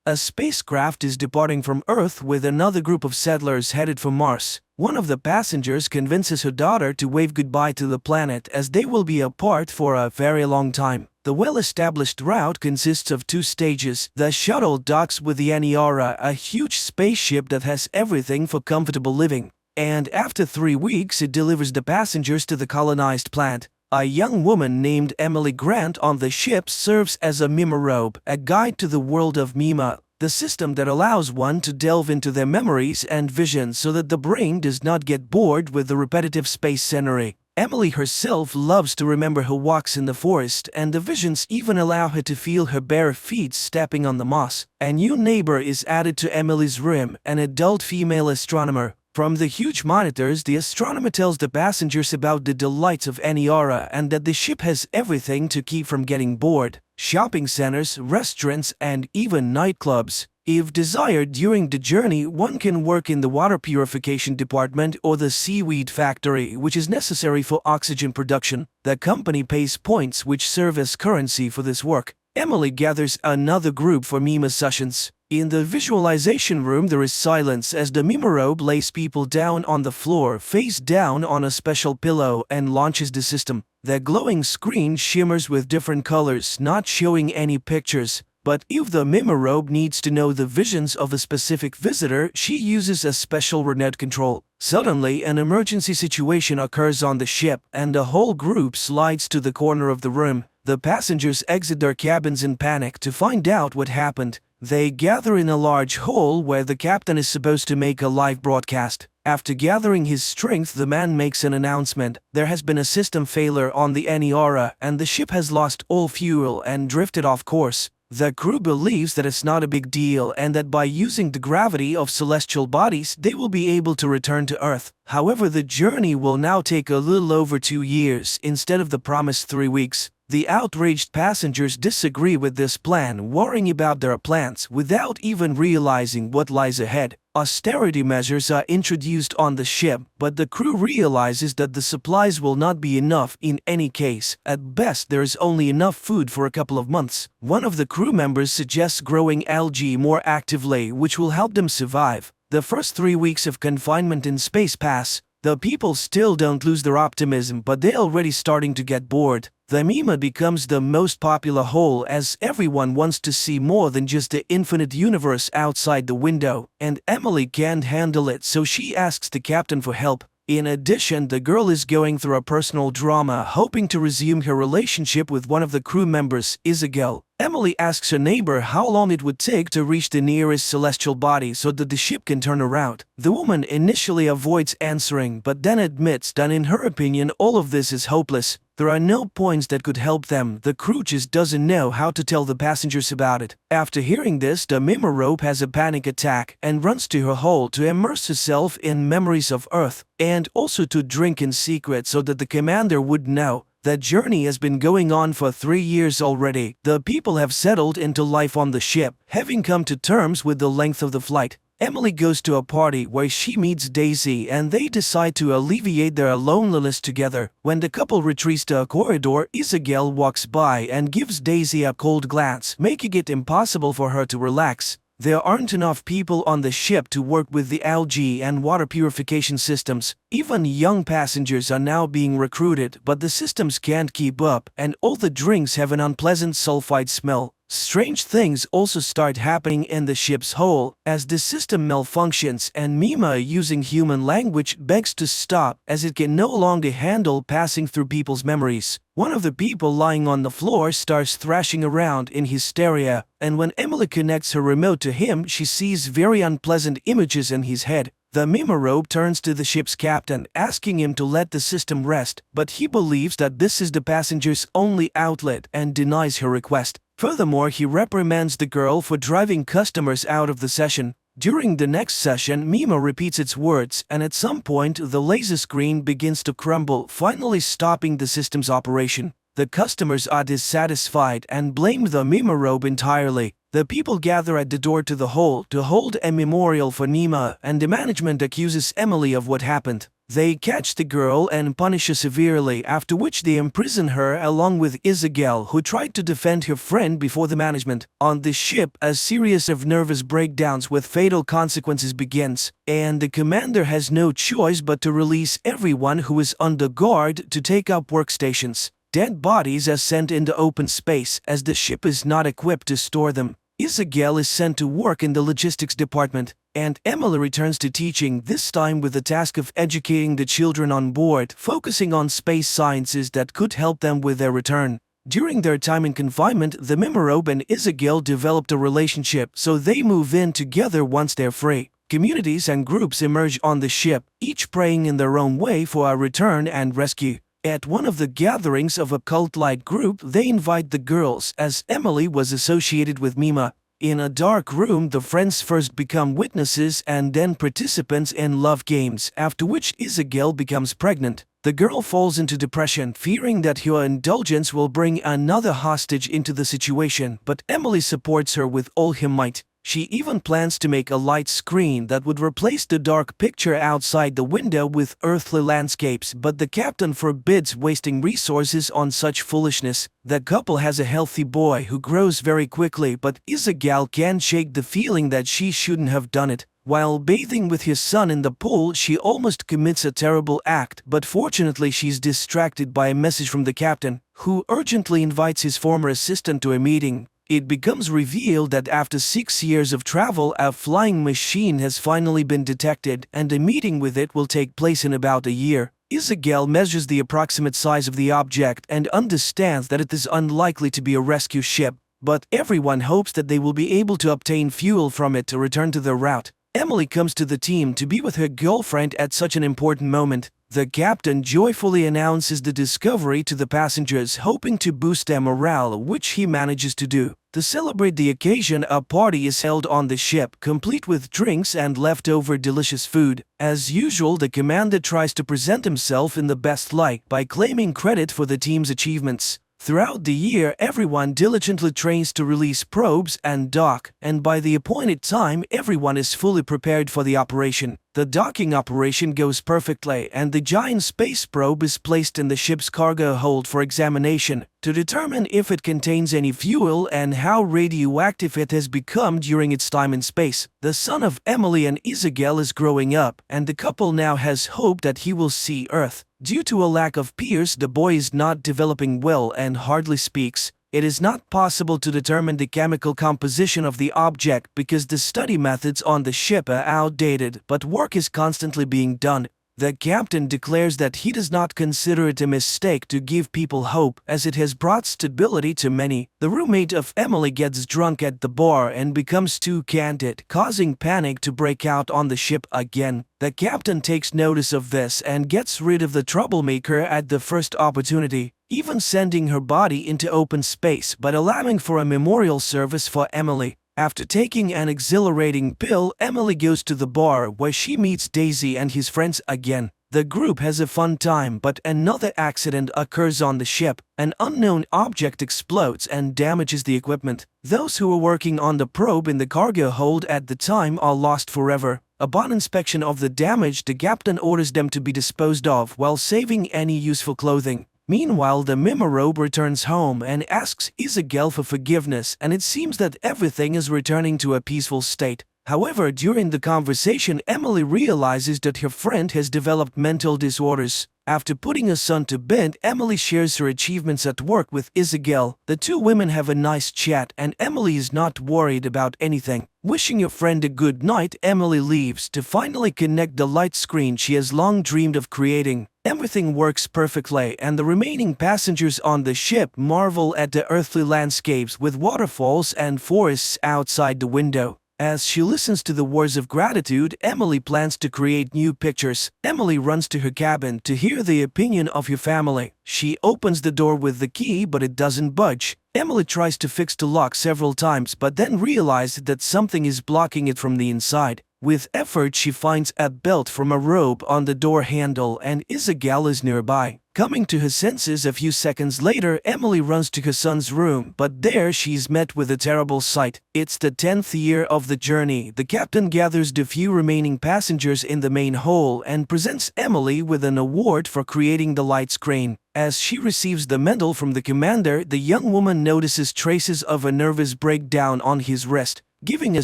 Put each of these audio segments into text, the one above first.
A spacecraft is departing from Earth with another group of settlers headed for Mars. One of the passengers convinces her daughter to wave goodbye to the planet as they will be apart for a very long time. The well-established route consists of 2 stages. The shuttle docks with the mshorror, a huge spaceship that has everything for comfortable living. And after 3 weeks it delivers the passengers to the colonized planet. A young woman named Emily Grant on the ship serves as a mshorror, a guide to the world of mima, the system that allows one to delve into their memories and visions so that the brain does not get bored with the repetitive space scenery. Emily herself loves to remember her walks in the forest, and the visions even allow her to feel her bare feet stepping on the moss. A new neighbor is added to Emily's room, an adult female astronomer. From the huge monitors, the astronomer tells the passengers about the delights of mshorror and that the ship has everything to keep from getting bored: shopping centers, restaurants, and even nightclubs. If desired during the journey, one can work in the water purification department or the seaweed factory, which is necessary for oxygen production. The company pays points which serve as currency for this work. Emily gathers another group for mima sessions. In the visualization room there is silence as the mshorror lays people down on the floor face down on a special pillow and launches the system. The glowing screen shimmers with different colors, not showing any pictures. But if the mshorror needs to know the visions of a specific visitor, she uses a special remote control. Suddenly, an emergency situation occurs on the ship, and the whole group slides to the corner of the room. The passengers exit their cabins in panic to find out what happened. They gather in a large hall where the captain is supposed to make a live broadcast. After gathering his strength, the man makes an announcement. There has been a system failure on the mshorror, and the ship has lost all fuel and drifted off course. The crew believes that it's not a big deal and that by using the gravity of celestial bodies, they will be able to return to Earth. However, the journey will now take a little over 2 years instead of the promised 3 weeks. The outraged passengers disagree with this plan, worrying about their plans without even realizing what lies ahead. Austerity measures are introduced on the ship, but the crew realizes that the supplies will not be enough in any case. At best, there is only enough food for a couple of months. One of the crew members suggests growing algae more actively, which will help them survive. The first 3 weeks of confinement in space pass. The people still don't lose their optimism, but they're already starting to get bored. The mima becomes the most popular hole as everyone wants to see more than just the infinite universe outside the window, and Emily can't handle it, so she asks the captain for help. In addition, the girl is going through a personal drama, hoping to resume her relationship with one of the crew members, Isabel. Emily asks her neighbor how long it would take to reach the nearest celestial body so that the ship can turn around. The woman initially avoids answering, but then admits that in her opinion all of this is hopeless. There are no points that could help them. The crew just doesn't know how to tell the passengers about it. After hearing this, the mshorror has a panic attack and runs to her hole to immerse herself in memories of Earth, and also to drink in secret so that the commander would know. That journey has been going on for 3 years already. The people have settled into life on the ship, having come to terms with the length of the flight. Emily goes to a party where she meets Daisy and they decide to alleviate their loneliness together. When the couple retreats to a corridor, Isabel walks by and gives Daisy a cold glance, making it impossible for her to relax. There aren't enough people on the ship to work with the algae and water purification systems. Even young passengers are now being recruited, but the systems can't keep up, and all the drinks have an unpleasant sulfide smell. Strange things also start happening in the ship's hull as the system malfunctions, and Mima, using human language, begs to stop as it can no longer handle passing through people's memories. One of the people lying on the floor starts thrashing around in hysteria, and when Emily connects her remote to him, she sees very unpleasant images in his head. The mshorror turns to the ship's captain, asking him to let the system rest, but he believes that this is the passenger's only outlet and denies her request. Furthermore, he reprimands the girl for driving customers out of the session. During the next session, Mima repeats its words, and at some point the laser screen begins to crumble, finally stopping the system's operation. The customers are dissatisfied and blame the mshorror entirely. The people gather at the door to the hall to hold a memorial for Nima, and the management accuses Emily of what happened. They catch the girl and punish her severely, after which they imprison her along with Isabel, who tried to defend her friend before the management. On the ship, a series of nervous breakdowns with fatal consequences begins, and the commander has no choice but to release everyone who is under guard to take up workstations. Dead bodies are sent into open space as the ship is not equipped to store them. Isabel is sent to work in the logistics department, and Emily returns to teaching, this time with the task of educating the children on board, focusing on space sciences that could help them with their return. During their time in confinement, the mshorror and Isabel developed a relationship, so they move in together once they're free. Communities and groups emerge on the ship, each praying in their own way for a return and rescue. At one of the gatherings of a cult-like group, they invite the girls, as Emily was associated with Mima. In a dark room, the friends first become witnesses and then participants in love games, after which Isabel becomes pregnant. The girl falls into depression, fearing that her indulgence will bring another hostage into the situation, but Emily supports her with all her might. She even plans to make a light screen that would replace the dark picture outside the window with earthly landscapes, but the captain forbids wasting resources on such foolishness. The couple has a healthy boy who grows very quickly, but Isabel can't shake the feeling that she shouldn't have done it. While bathing with his son in the pool, she almost commits a terrible act, but fortunately she's distracted by a message from the captain, who urgently invites his former assistant to a meeting. It becomes revealed that after 6 years of travel, a flying machine has finally been detected, and a meeting with it will take place in about a year. Isabel measures the approximate size of the object and understands that it is unlikely to be a rescue ship, but everyone hopes that they will be able to obtain fuel from it to return to their route. Emily comes to the team to be with her girlfriend at such an important moment. The captain joyfully announces the discovery to the passengers, hoping to boost their morale, which he manages to do. To celebrate the occasion, a party is held on the ship, complete with drinks and leftover delicious food. As usual, the commander tries to present himself in the best light by claiming credit for the team's achievements. Throughout the year, everyone diligently trains to release probes and dock, and by the appointed time, everyone is fully prepared for the operation. The docking operation goes perfectly, and the giant space probe is placed in the ship's cargo hold for examination to determine if it contains any fuel and how radioactive it has become during its time in space. The son of Emily and Isabel is growing up, and the couple now has hope that he will see Earth. Due to a lack of peers, the boy is not developing well and hardly speaks. It is not possible to determine the chemical composition of the object because the study methods on the ship are outdated, but work is constantly being done. The captain declares that he does not consider it a mistake to give people hope, as it has brought stability to many. The roommate of Emily gets drunk at the bar and becomes too candid, causing panic to break out on the ship again. The captain takes notice of this and gets rid of the troublemaker at the first opportunity, even sending her body into open space but allowing for a memorial service for Emily. After taking an exhilarating pill, Emily goes to the bar where she meets Daisy and his friends again. The group has a fun time, but another accident occurs on the ship. An unknown object explodes and damages the equipment. Those who were working on the probe in the cargo hold at the time are lost forever. Upon inspection of the damage, the captain orders them to be disposed of while saving any useful clothing. Meanwhile, the mshorror returns home and asks Isabel for forgiveness, and it seems that everything is returning to a peaceful state. However, during the conversation, Emily realizes that her friend has developed mental disorders. After putting her son to bed, Emily shares her achievements at work with Isabel. The two women have a nice chat, and Emily is not worried about anything. Wishing her friend a good night, Emily leaves to finally connect the light screen she has long dreamed of creating. Everything works perfectly, and the remaining passengers on the ship marvel at the earthly landscapes with waterfalls and forests outside the window. As she listens to the words of gratitude, Emily plans to create new pictures. Emily runs to her cabin to hear the opinion of her family. She opens the door with the key, but it doesn't budge. Emily tries to fix the lock several times, but then realizes that something is blocking it from the inside. With effort, she finds a belt from a rope on the door handle, and Isabel is nearby. Coming to her senses a few seconds later, Emily runs to her son's room, but there she's met with a terrible sight. It's the 10th year of the journey. The captain gathers the few remaining passengers in the main hold and presents Emily with an award for creating the light screen. As she receives the medal from the commander, the young woman notices traces of a nervous breakdown on his wrist. Giving a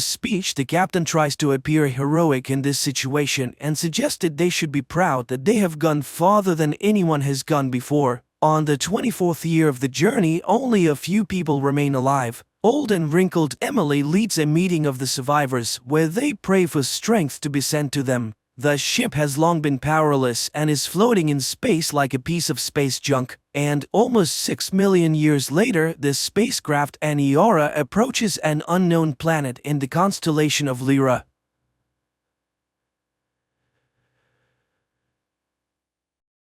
speech, the captain tries to appear heroic in this situation and suggested they should be proud that they have gone farther than anyone has gone before. On the 24th year of the journey, only a few people remain alive. Old and wrinkled Emily leads a meeting of the survivors where they pray for strength to be sent to them. The ship has long been powerless and is floating in space like a piece of space junk. And almost 6 million years later, the spacecraft Aniara approaches an unknown planet in the constellation of Lyra.